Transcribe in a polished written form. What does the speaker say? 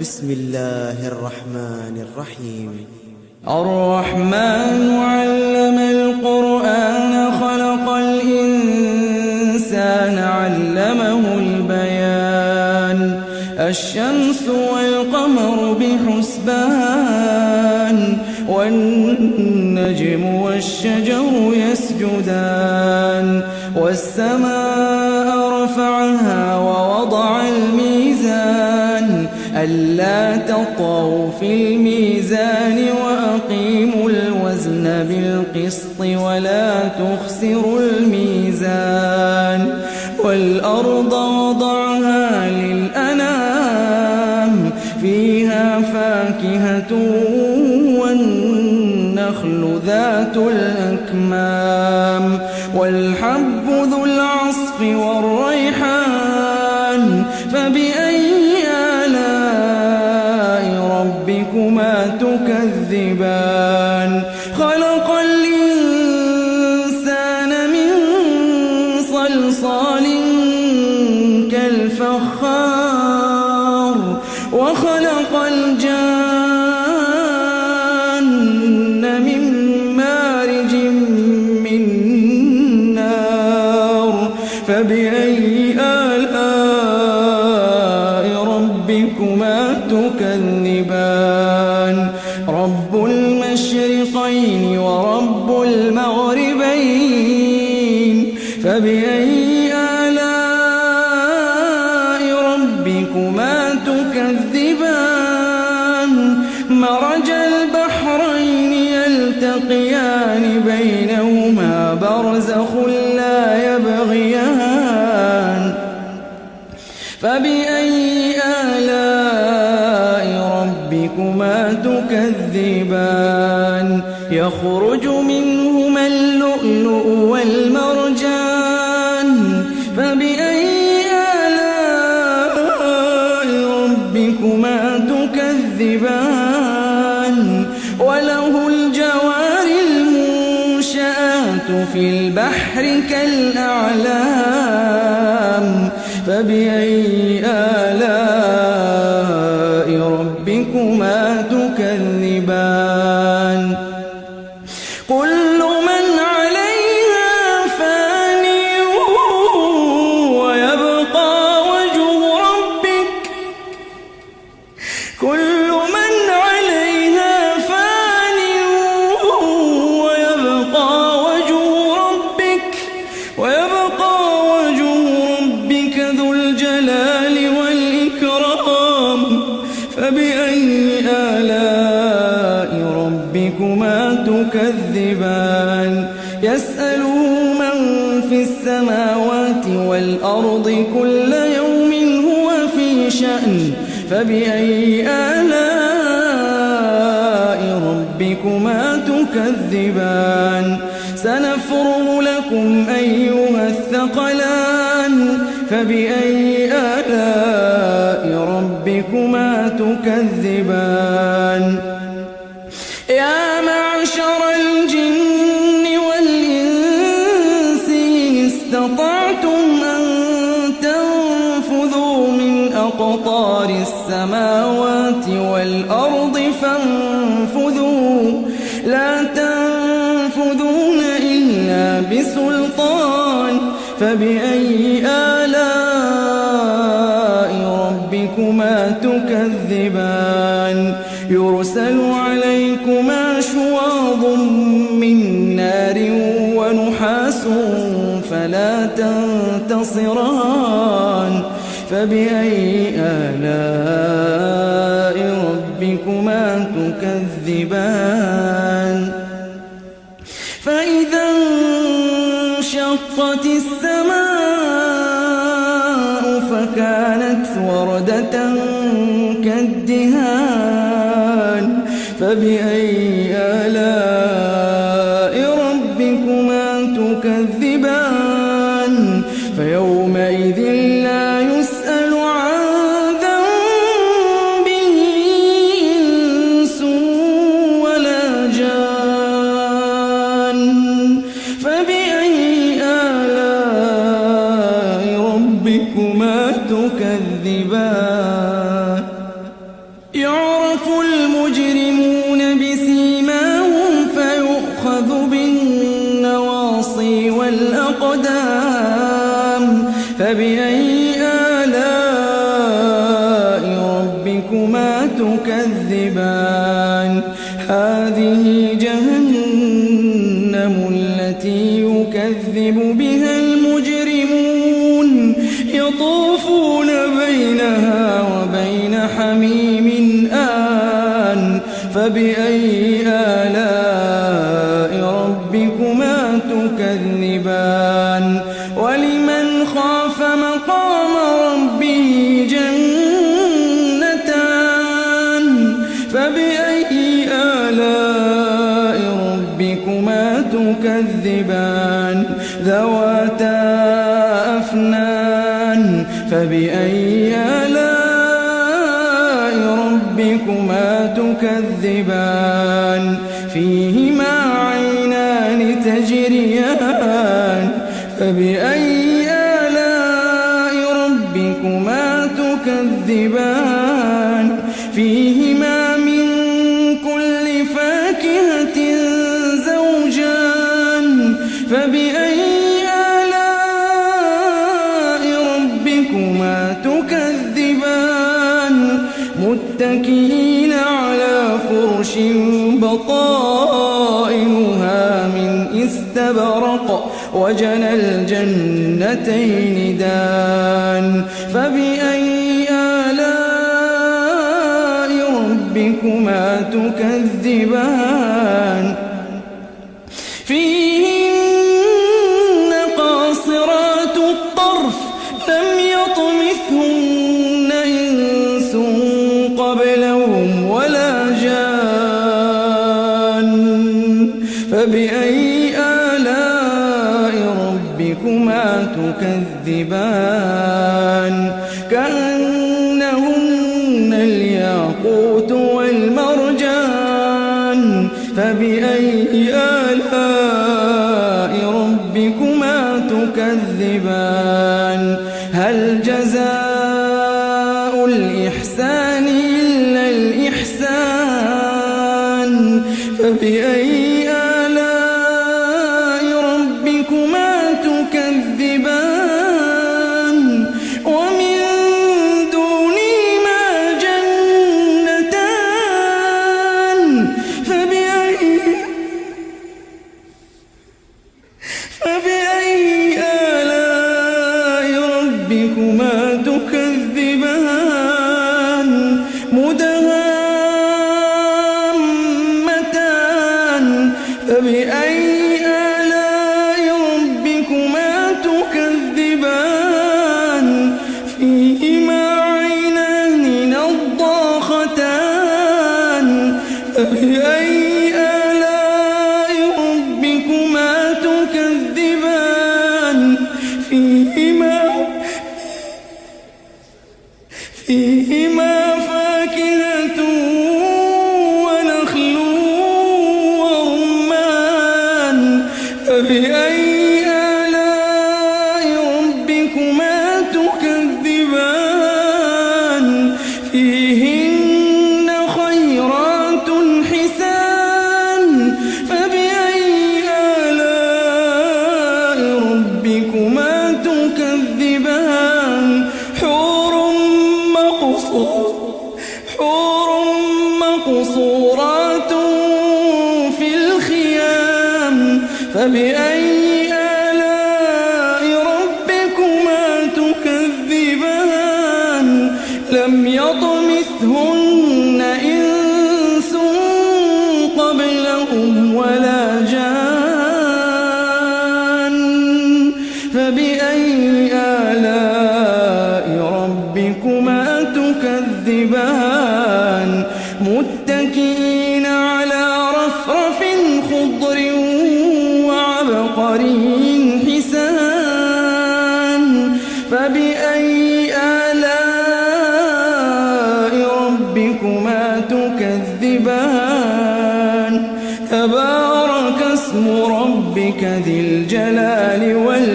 بسم الله الرحمن الرحيم. الرحمن علم القرآن خلق الإنسان علمه البيان الشمس والقمر بحسبان والنجم والشجر يسجدان والسماء رفعها ووضع الميزان ألا تطغوا في الميزان وأقيموا الوزن بالقسط ولا تخسروا الميزان والأرض وضعها للأنام فيها فاكهة والنخل ذات الأكمام والحب ذو العصف والريحان فبأي آلاء ربكما تكذبان خلق الإنسان من صلصال كالفخار وخلق الجان من مارج من نار فبأي آلاء ربكما تكذبان رب المشرقين ورب المغربين فبأي آلاء ربكما تكذبان مرج البحرين يلتقيان بينهما برزخ لا يبغيان فبأي آلاء ربكما تكذبان يخرج منهما اللؤلؤ والمرجان فبأي آلاء ربكما تكذبان وله الجوار المنشآت في البحر كالأعلام فبأي آلاء ربكما تكذبان كل من عليها فان ويبقى وجه ربك كل من عليها فان ويبقى وجه ربك ذو الجلال والإكرام فبأي آلاء ربكما تكذبان يسأله من في السماوات والأرض كل يوم هو في شأن فبأي آلاء ربكما تكذبان سنفرغ لكم أيها الثقلان فبأي آلاء ربكما تكذبان يا معشر الجن والإنس إن استطعتم أن تنفذوا من أقطار السماوات والأرض فانفذوا لا تنفذون إلا بسلطان فبأي آلاء ربكما تكذبان يرسل عليكما شواظ من نار ونحاس فلا تنتصران فبأي آلاء ربكما تكذبان فإذا انشقت السماء فكانت وردة كالدهان فبأي آلاء ربكما تكذبان فيومئذ لا يسأل عن ذنبه إنس ولا جان فبأي آلاء ربكما تكذبان يعرف المجرمون بسيماهم فيؤخذ بالنواصي والأقدام فبأي آلاء ربكما تكذبان هذه جهنم التي يكذب بها المجرمون يطوفون بينها وبين حميم آن فبأي آلاء ربكما تكذبان ولمن خاف مقام ربه جنتان فبأي آلاء ربكما تكذبان ذواتا أفنان فبأي آلاء ربكما تكذبان فيهما عينان تجريان فبأي آلاء ربكما تكذبان فيهما من كل فاكهة زوجان فبأي آلاء ربكما تكذبان متكئين على فرش بطائنها من استبرق وجنى الجنتين دان فبأي آلاء ربكما تكذبان فيهن قاصرات الطرف لم يطمثهن إنس قبلهم ولا جان فبأي آلاء ربكما تكذبان كأنهن الياقوت والمرجان فبأي آلاء ربكما تكذبان هل جزاء الإحسان إلا الإحسان فبأي آلاء ربكما تكذبان ومن دونهما جنتان فبأي آلاء ربكما تكذبان مدهامتان فبأي آلاء ربكما تكذبان فيهما عينان نضاختان فبأي آلاء ربكما تكذبان فيهما فاكهة ونخل ورمان فبأي آلاء ربكما تكذبان فيهن خيرات حسان فبأي آلاء ربكما تكذبان حور مقصورات في الخيام فبأي آلاء ربكما تكذبان لم يطمثهن إنس قبلهم ولا جان فبأي آلاء ربكما تكذبان متكئين على رفرف خضر وعبقري حسان فبأي آلاء ربكما تكذبان تبارك اسم ربك ذي الجلال والإكرام